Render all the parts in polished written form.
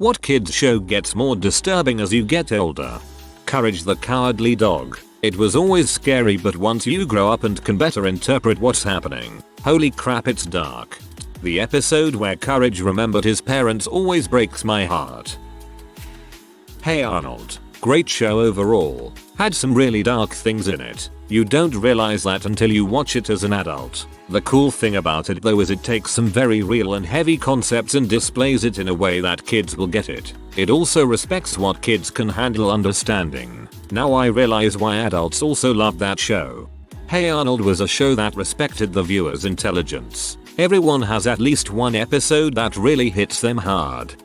What kids show gets more disturbing as you get older? Courage the Cowardly Dog. It was always scary, but once you grow up and can better interpret what's happening, holy crap, it's dark. The episode where Courage remembered his parents always breaks my heart. Hey Arnold. Great show overall. Had some really dark things in it. You don't realize that until you watch it as an adult. The cool thing about it though is it takes some very real and heavy concepts and displays it in a way that kids will get it. It also respects what kids can handle understanding. Now I realize why adults also love that show. Hey Arnold was a show that respected the viewer's intelligence. Everyone has at least one episode that really hits them hard.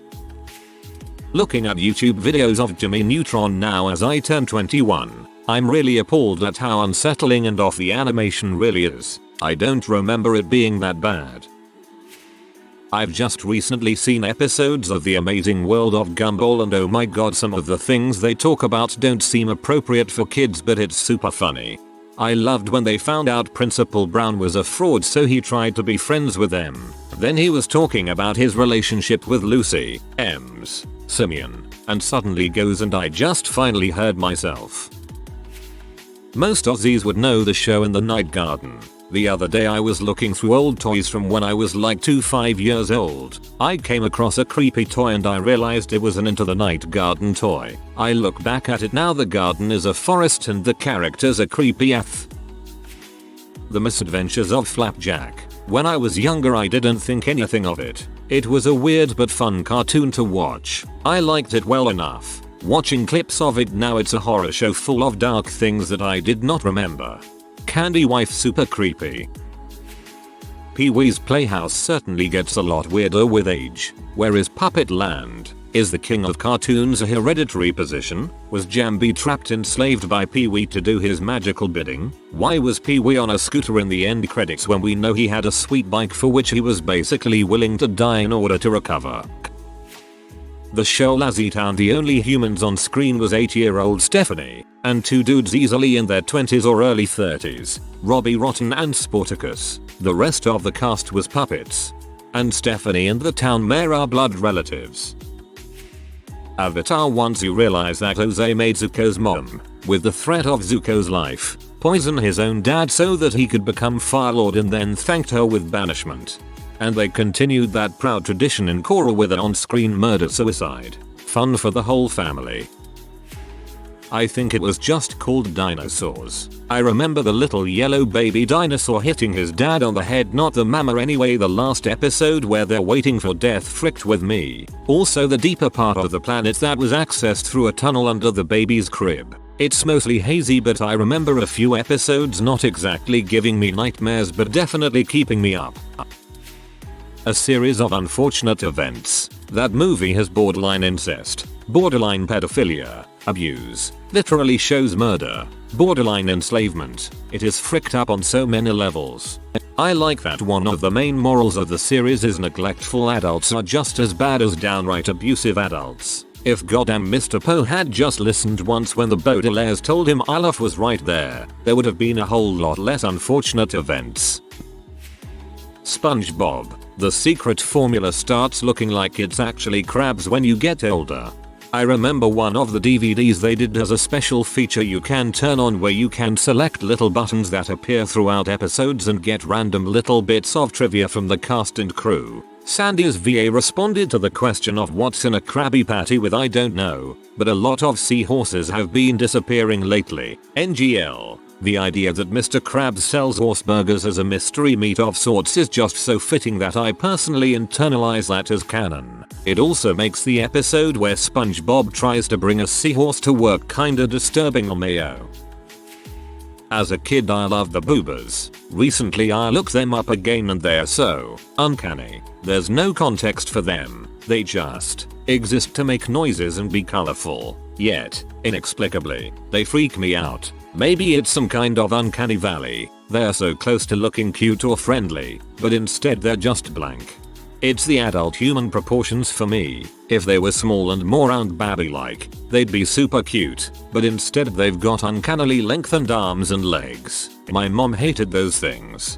Looking at YouTube videos of Jimmy Neutron now as I turn 21, I'm really appalled at how unsettling and off the animation really is. I don't remember it being that bad. I've just recently seen episodes of The Amazing World of Gumball and oh my god, some of the things they talk about don't seem appropriate for kids, but it's super funny. I loved when they found out Principal Brown was a fraud, so he tried to be friends with them. Then he was talking about his relationship with Lucy, Ems, Simeon, and suddenly goes and I just finally heard myself. Most Aussies would know the show In the Night Garden. The other day I was looking through old toys from when I was like 5 years old. I came across a creepy toy and I realized it was an Into the Night Garden toy. I look back at it now, the garden is a forest and the characters are creepy AF. The Misadventures of Flapjack. When I was younger I didn't think anything of it. It was a weird but fun cartoon to watch. I liked it well enough. Watching clips of it now, it's a horror show full of dark things that I did not remember. Candy Wife super creepy. Pee-wee's Playhouse certainly gets a lot weirder with age. Where is Puppet Land? Is the king of cartoons a hereditary position? Was Jambi trapped enslaved by Pee-wee to do his magical bidding? Why was Pee-wee on a scooter in the end credits when we know he had a sweet bike for which he was basically willing to die in order to recover? The show LazzyTown, the only humans on screen was 8-year-old Stephanie, and two dudes easily in their 20s or early 30s, Robbie Rotten and Sporticus. The rest of the cast was puppets. And Stephanie and the town mayor are blood relatives. Avatar. Once you realize that Jose made Zuko's mom, with the threat of Zuko's life, poison his own dad so that he could become Fire Lord, and then thanked her with banishment. And they continued that proud tradition in Korra with an on-screen murder-suicide. Fun for the whole family. I think it was just called Dinosaurs. I remember the little yellow baby dinosaur hitting his dad on the head, not the mama anyway. The last episode where they're waiting for death fricked with me. Also the deeper part of the planet that was accessed through a tunnel under the baby's crib. It's mostly hazy, but I remember a few episodes not exactly giving me nightmares but definitely keeping me up. A series of unfortunate events. That movie has borderline incest, borderline pedophilia, abuse, literally shows murder, borderline enslavement. It is fricked up on so many levels. I like that one of the main morals of the series is neglectful adults are just as bad as downright abusive adults. If goddamn Mr. Poe had just listened once when the Baudelaires told him Olaf was right there would have been a whole lot less unfortunate events. Spongebob. The secret formula starts looking like it's actually crabs when you get older. I remember one of the DVDs they did has a special feature you can turn on where you can select little buttons that appear throughout episodes and get random little bits of trivia from the cast and crew. Sandy's VA responded to the question of what's in a Krabby Patty with I don't know, but a lot of seahorses have been disappearing lately. NGL. The idea that Mr. Krabs sells horse burgers as a mystery meat of sorts is just so fitting that I personally internalize that as canon. It also makes the episode where SpongeBob tries to bring a seahorse to work kinda disturbing on mayo. As a kid I loved the Boobahs. Recently I looked them up again and they're so uncanny. There's no context for them. They just exist to make noises and be colorful. Yet, inexplicably, they freak me out. Maybe it's some kind of uncanny valley. They're so close to looking cute or friendly, but instead they're just blank. It's the adult human proportions for me. If they were small and more Aunt Babby-like, they'd be super cute, but instead they've got uncannily lengthened arms and legs. My mom hated those things.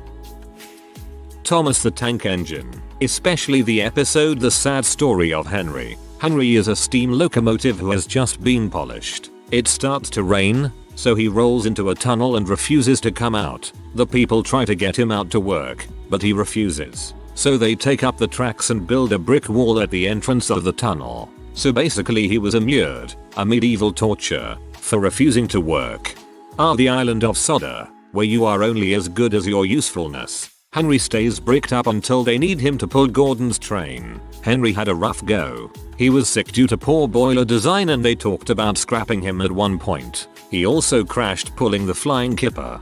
Thomas the Tank Engine, especially the episode The Sad Story of Henry. Henry is a steam locomotive who has just been polished. It starts to rain, so he rolls into a tunnel and refuses to come out. The people try to get him out to work, but he refuses. So they take up the tracks and build a brick wall at the entrance of the tunnel. So basically he was immured, a medieval torture, for refusing to work. The island of Sodor, where you are only as good as your usefulness. Henry stays bricked up until they need him to pull Gordon's train. Henry had a rough go. He was sick due to poor boiler design and they talked about scrapping him at one point. He also crashed pulling the flying kipper.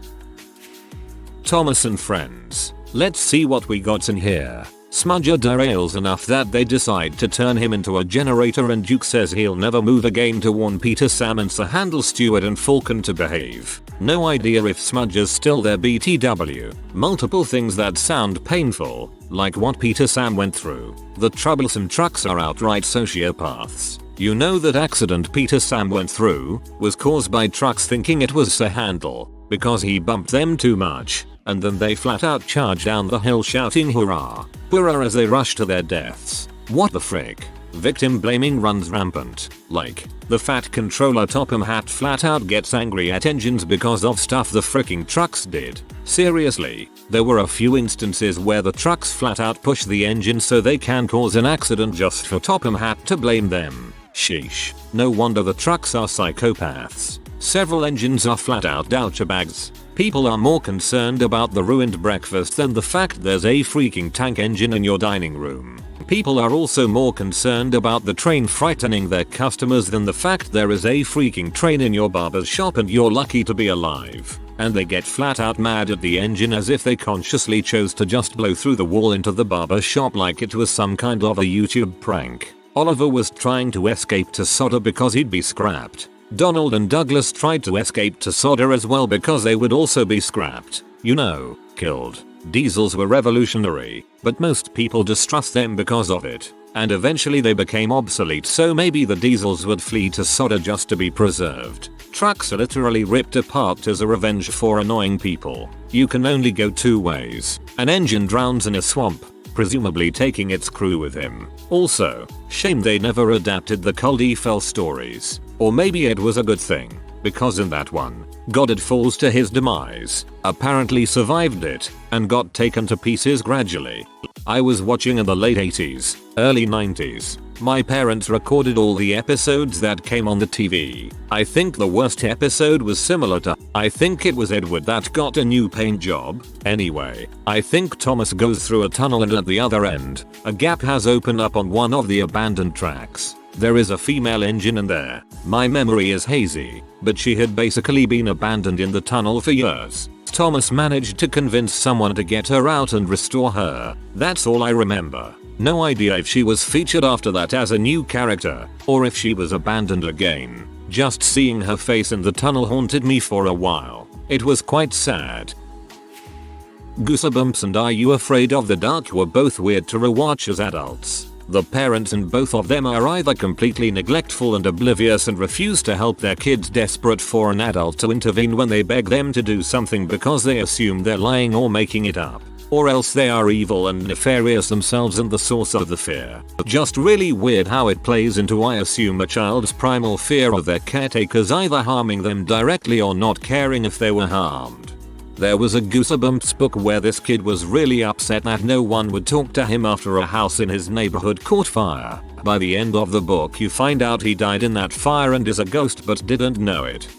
Thomas and friends. Let's see what we got in here. Smudger derails enough that they decide to turn him into a generator and Duke says he'll never move again to warn Peter, Sam and Sir Handel, Stewart and Falcon to behave. No idea if Smudger's still there. BTW. Multiple things that sound painful, like what Peter Sam went through. The troublesome trucks are outright sociopaths. You know that accident Peter Sam went through was caused by trucks thinking it was Sir Handel because he bumped them too much, and then they flat out charge down the hill shouting hurrah, hurrah as they rush to their deaths. What the frick? Victim blaming runs rampant. Like, the fat controller Topham Hatt flat out gets angry at engines because of stuff the fricking trucks did. Seriously, there were a few instances where the trucks flat out push the engine so they can cause an accident just for Topham Hatt to blame them. Sheesh. No wonder the trucks are psychopaths. Several engines are flat out douchebags. People are more concerned about the ruined breakfast than the fact there's a freaking tank engine in your dining room. People are also more concerned about the train frightening their customers than the fact there is a freaking train in your barber's shop and you're lucky to be alive. And they get flat out mad at the engine as if they consciously chose to just blow through the wall into the barber shop like it was some kind of a YouTube prank. Oliver was trying to escape to Sodor because he'd be scrapped. Donald and Douglas tried to escape to Sodor as well because they would also be scrapped. You know, killed. Diesels were revolutionary, but most people distrust them because of it. And eventually they became obsolete, so maybe the diesels would flee to Sodor just to be preserved. Trucks are literally ripped apart as a revenge for annoying people. You can only go two ways. An engine drowns in a swamp, presumably taking its crew with him. Also, shame they never adapted the Culdee Fell stories. Or maybe it was a good thing, because in that one, Goddard falls to his demise, apparently survived it, and got taken to pieces gradually. I was watching in the late 80s, early 90s. My parents recorded all the episodes that came on the TV. I think the worst episode was similar to, I think it was Edward that got a new paint job. Anyway, I think Thomas goes through a tunnel and at the other end, a gap has opened up on one of the abandoned tracks. There is a female engine in there. My memory is hazy, but she had basically been abandoned in the tunnel for years. Thomas managed to convince someone to get her out and restore her. That's all I remember. No idea if she was featured after that as a new character, or if she was abandoned again. Just seeing her face in the tunnel haunted me for a while. It was quite sad. Goosebumps and Are You Afraid of the Dark were both weird to rewatch as adults. The parents in both of them are either completely neglectful and oblivious and refuse to help their kids, desperate for an adult to intervene when they beg them to do something because they assume they're lying or making it up. Or else they are evil and nefarious themselves and the source of the fear. Just really weird how it plays into, I assume, a child's primal fear of their caretakers either harming them directly or not caring if they were harmed. There was a Goosebumps book where this kid was really upset that no one would talk to him after a house in his neighborhood caught fire. By the end of the book you find out he died in that fire and is a ghost but didn't know it.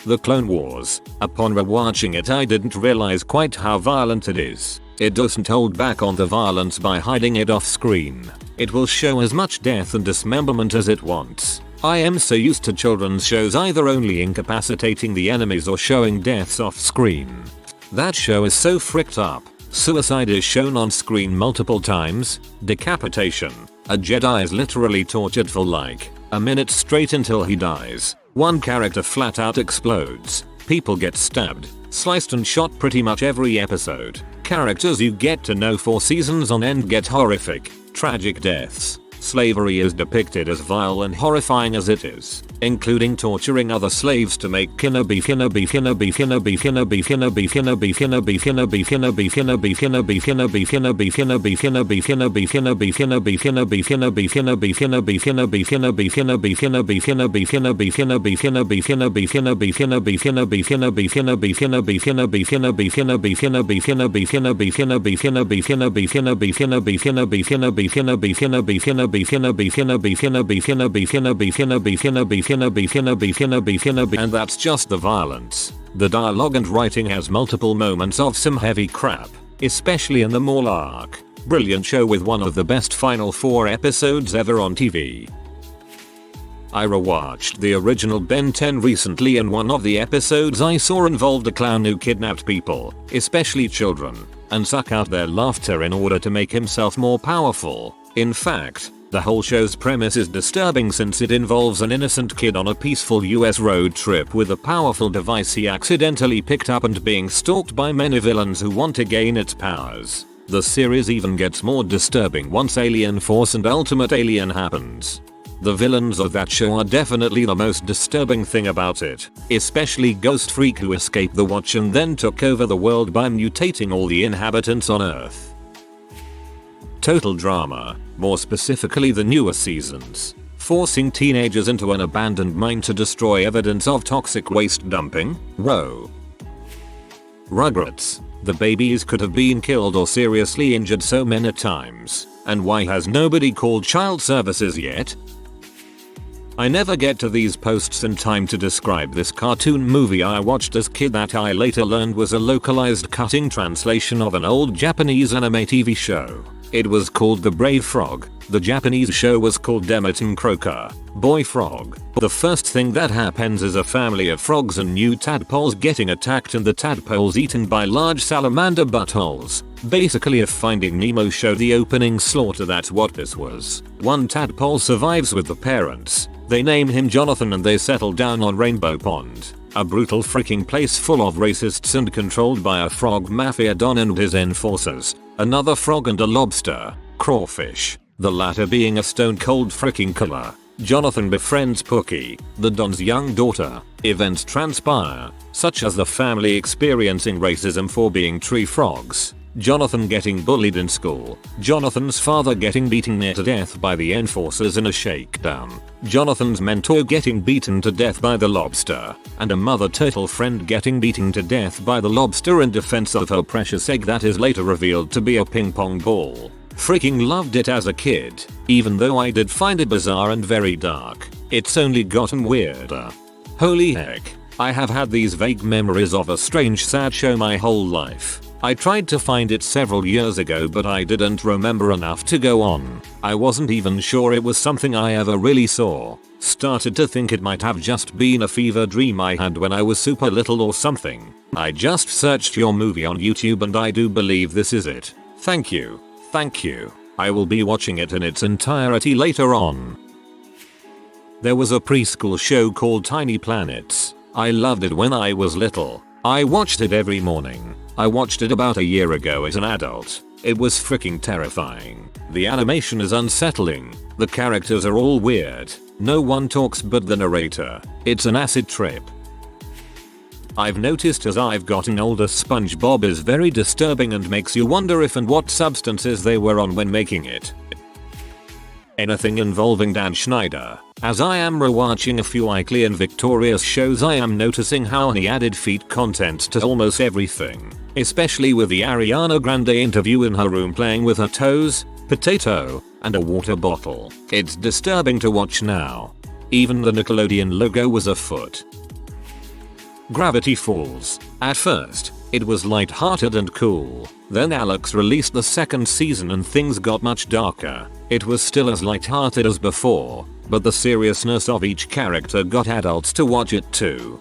The Clone Wars. Upon rewatching it I didn't realize quite how violent it is. It doesn't hold back on the violence by hiding it off screen. It will show as much death and dismemberment as it wants. I am so used to children's shows either only incapacitating the enemies or showing deaths off screen. That show is so fricked up. Suicide is shown on screen multiple times, decapitation. A Jedi is literally tortured for like a minute straight until he dies. One character flat out explodes. People get stabbed, sliced and shot pretty much every episode. Characters you get to know for seasons on end get horrific, tragic deaths. Slavery is depicted as vile and horrifying as it is, including torturing other slaves to make killer beef. And that's just the violence. The dialogue and writing has multiple moments of some heavy crap, especially in the mall arc. Brilliant show with one of the best final 4 episodes ever on TV. I rewatched the original Ben 10 recently, and one of the episodes I saw involved a clown who kidnapped people, especially children, and suck out their laughter in order to make himself more powerful. In fact, the whole show's premise is disturbing since it involves an innocent kid on a peaceful US road trip with a powerful device he accidentally picked up and being stalked by many villains who want to gain its powers. The series even gets more disturbing once Alien Force and Ultimate Alien happens. The villains of that show are definitely the most disturbing thing about it, especially Ghost Freak, who escaped the Watch and then took over the world by mutating all the inhabitants on Earth. Total drama, more specifically the newer seasons, forcing teenagers into an abandoned mine to destroy evidence of toxic waste dumping. Rugrats. The babies could have been killed or seriously injured so many times, and why has nobody called child services yet? I never get to these posts in time to describe this cartoon movie I watched as kid that I later learned was a localized cutting translation of an old Japanese anime TV show. It was called The Brave Frog. The Japanese show was called Demeton Croaker, Boy Frog. The first thing that happens is a family of frogs and new tadpoles getting attacked and the tadpoles eaten by large salamander buttholes. Basically if Finding Nemo showed the opening slaughter, that's what this was. One tadpole survives with the parents. They name him Jonathan and they settle down on Rainbow Pond, a brutal freaking place full of racists and controlled by a frog mafia don and his enforcers, another frog and a lobster, crawfish, the latter being a stone cold freaking killer. Jonathan befriends Pookie, the Don's young daughter. Events transpire, such as the family experiencing racism for being tree frogs, Jonathan getting bullied in school, Jonathan's father getting beaten near to death by the enforcers in a shakedown, Jonathan's mentor getting beaten to death by the lobster, and a mother turtle friend getting beaten to death by the lobster in defense of her precious egg that is later revealed to be a ping pong ball. Freaking loved it as a kid, even though I did find it bizarre and very dark. It's only gotten weirder. Holy heck, I have had these vague memories of a strange sad show my whole life. I tried to find it several years ago but I didn't remember enough to go on. I wasn't even sure it was something I ever really saw. Started to think it might have just been a fever dream I had when I was super little or something. I just searched your movie on YouTube and I do believe this is it. Thank you. Thank you. I will be watching it in its entirety later on. There was a preschool show called Tiny Planets. I loved it when I was little. I watched it every morning. I watched it about a year ago as an adult. It was freaking terrifying. The animation is unsettling. The characters are all weird. No one talks but the narrator. It's an acid trip. I've noticed as I've gotten older, Spongebob is very disturbing and makes you wonder if and what substances they were on when making it. Anything involving Dan Schneider. As I am rewatching a few Icely and Victorious shows, I am noticing how he added feet content to almost everything. Especially with the Ariana Grande interview in her room playing with her toes, potato, and a water bottle. It's disturbing to watch now. Even the Nickelodeon logo was a foot. Gravity Falls. At first, it was light-hearted and cool. Then Alex released the second season and things got much darker. It was still as light-hearted as before, but the seriousness of each character got adults to watch it too.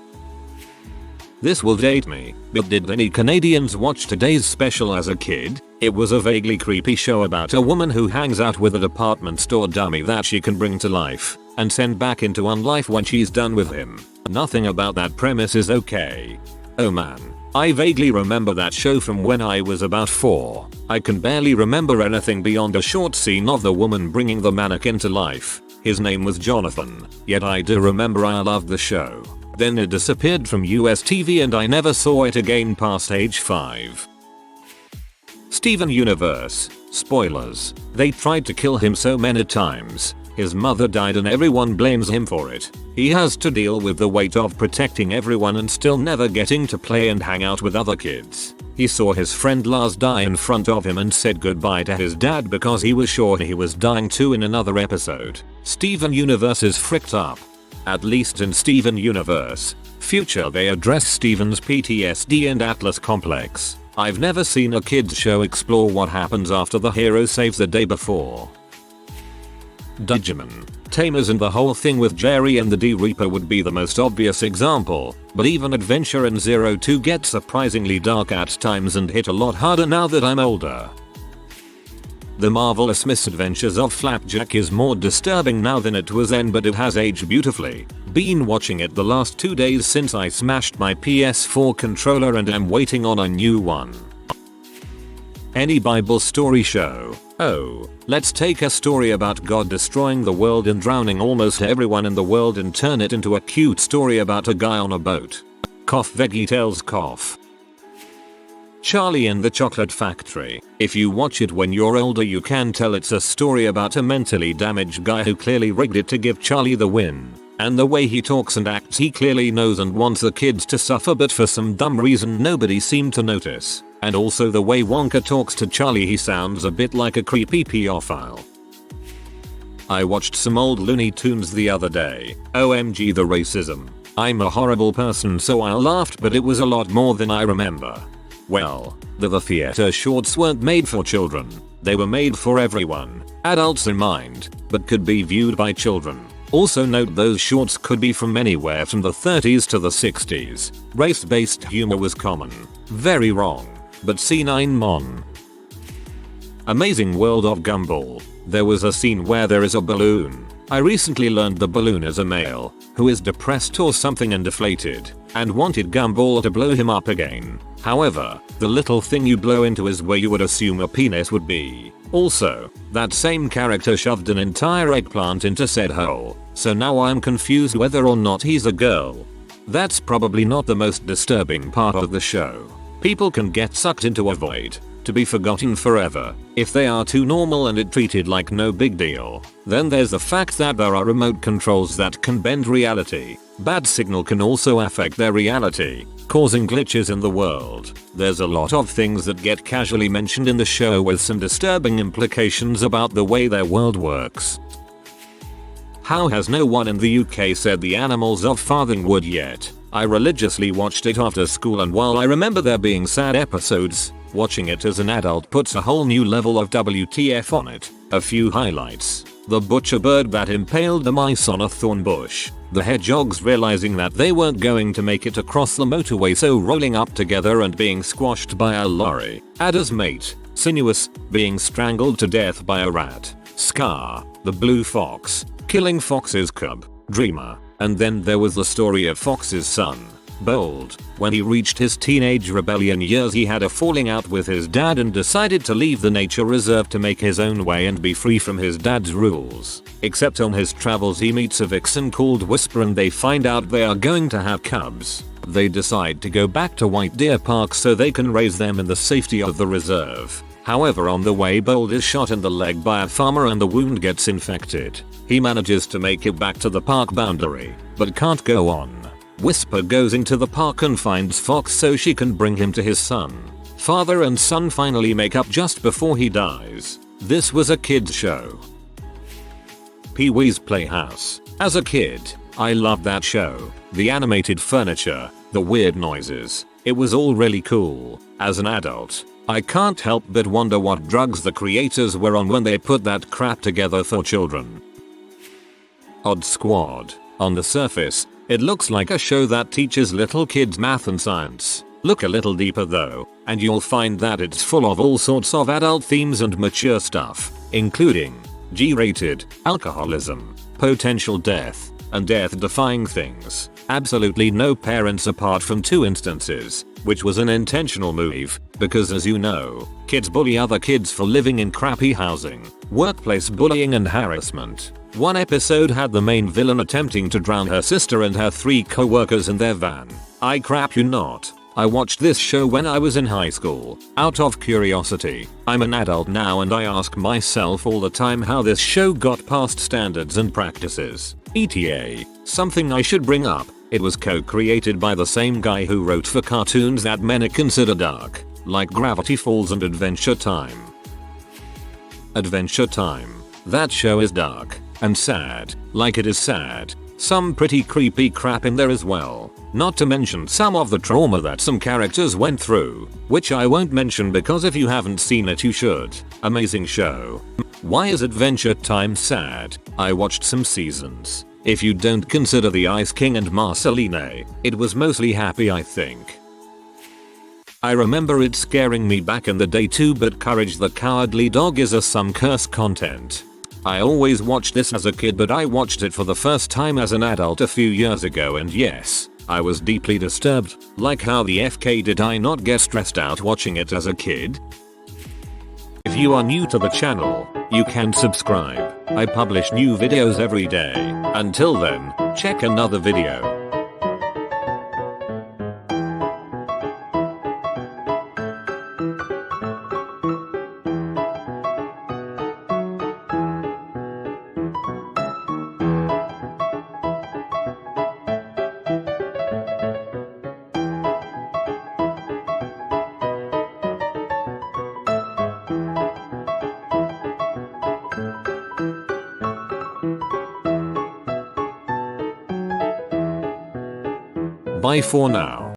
This will date me, but did any Canadians watch today's special as a kid? It was a vaguely creepy show about a woman who hangs out with a department store dummy that she can bring to life and send back into unlife when she's done with him. Nothing about that premise is okay. Oh man, I vaguely remember that show from when I was about 4. I can barely remember anything beyond a short scene of the woman bringing the mannequin to life. His name was Jonathan, yet I do remember I loved the show. Then it disappeared from US TV and I never saw it again past age 5. Steven Universe. Spoilers. They tried to kill him so many times. His mother died and everyone blames him for it. He has to deal with the weight of protecting everyone and still never getting to play and hang out with other kids. He saw his friend Lars die in front of him and said goodbye to his dad because he was sure he was dying too in another episode. Steven Universe is fricked up. At least in Steven Universe. Future they address Steven's PTSD and Atlas complex. I've never seen a kids show explore what happens after the hero saves the day before. Digimon. Tamers and the whole thing with Jerry and the D-Reaper would be the most obvious example, but even Adventure in Zero 2 gets surprisingly dark at times and hit a lot harder now that I'm older. The marvelous misadventures of Flapjack is more disturbing now than it was then, but it has aged beautifully. Been watching it the last 2 days since I smashed my PS4 controller and am waiting on a new one. Any Bible story show. Oh, let's take a story about God destroying the world and drowning almost everyone in the world and turn it into a cute story about a guy on a boat. Cough Veggie Tales cough. Charlie and the Chocolate Factory. If you watch it when you're older you can tell it's a story about a mentally damaged guy who clearly rigged it to give Charlie the win. And the way he talks and acts he clearly knows and wants the kids to suffer, but for some dumb reason nobody seemed to notice. And also the way Wonka talks to Charlie, he sounds a bit like a creepy pedophile. I watched some old Looney Tunes the other day. OMG the racism. I'm a horrible person so I laughed, but it was a lot more than I remember. Well, the theater shorts weren't made for children. They were made for everyone, adults in mind, but could be viewed by children. Also note those shorts could be from anywhere from the 30s to the 60s. Race-based humor was common. Very wrong. But C9 Mon. Amazing World of Gumball. There was a scene where there is a balloon. I recently learned the balloon is a male, who is depressed or something and deflated, and wanted Gumball to blow him up again. However, the little thing you blow into is where you would assume a penis would be. Also, that same character shoved an entire eggplant into said hole, so now I'm confused whether or not he's a girl. That's probably not the most disturbing part of the show. People can get sucked into a void, to be forgotten forever, if they are too normal and it treated like no big deal. Then there's the fact that there are remote controls that can bend reality. Bad signal can also affect their reality, causing glitches in the world. There's a lot of things that get casually mentioned in the show with some disturbing implications about the way their world works. How has no one in the UK said the animals of Farthing would yet? I religiously watched it after school, and while I remember there being sad episodes, watching it as an adult puts a whole new level of WTF on it. A few highlights. The butcher bird that impaled the mice on a thorn bush. The hedgehogs realizing that they weren't going to make it across the motorway, so rolling up together and being squashed by a lorry. Adder's mate, Sinuous, being strangled to death by a rat. Scar, the blue fox, killing Fox's cub, Dreamer. And then there was the story of Fox's son, Bold. When he reached his teenage rebellion years he had a falling out with his dad and decided to leave the nature reserve to make his own way and be free from his dad's rules. Except on his travels he meets a vixen called Whisper and they find out they are going to have cubs. They decide to go back to White Deer Park so they can raise them in the safety of the reserve. However, on the way Bold is shot in the leg by a farmer and the wound gets infected. He manages to make it back to the park boundary, but can't go on. Whisper goes into the park and finds Fox so she can bring him to his son. Father and son finally make up just before he dies. This was a kid's show. Pee-wee's Playhouse. As a kid, I loved that show. The animated furniture, the weird noises. It was all really cool. As an adult, I can't help but wonder what drugs the creators were on when they put that crap together for children. Odd Squad. On the surface, it looks like a show that teaches little kids math and science. Look a little deeper though, and you'll find that it's full of all sorts of adult themes and mature stuff, including G-rated, alcoholism, potential death, and death-defying things. Absolutely no parents apart from 2 instances, which was an intentional move, because as you know, kids bully other kids for living in crappy housing, workplace bullying and harassment. One episode had the main villain attempting to drown her sister and her 3 co-workers in their van. I crap you not. I watched this show when I was in high school, out of curiosity. I'm an adult now and I ask myself all the time how this show got past standards and practices. ETA, something I should bring up, it was co-created by the same guy who wrote for cartoons that many consider dark, like Gravity Falls and Adventure Time. Adventure Time. That show is dark and sad, like it is sad. Some pretty creepy crap in there as well. Not to mention some of the trauma that some characters went through, which I won't mention because if you haven't seen it you should. Amazing show. Why is Adventure Time sad? I watched some seasons. If you don't consider the Ice King and Marceline, it was mostly happy I think. I remember it scaring me back in the day too, but Courage the Cowardly Dog is some curse content. I always watched this as a kid, but I watched it for the first time as an adult a few years ago and yes, I was deeply disturbed. Like how the FK did I not get stressed out watching it as a kid? If you are new to the channel, you can subscribe. I publish new videos every day. Until then, check another video. Bye for now.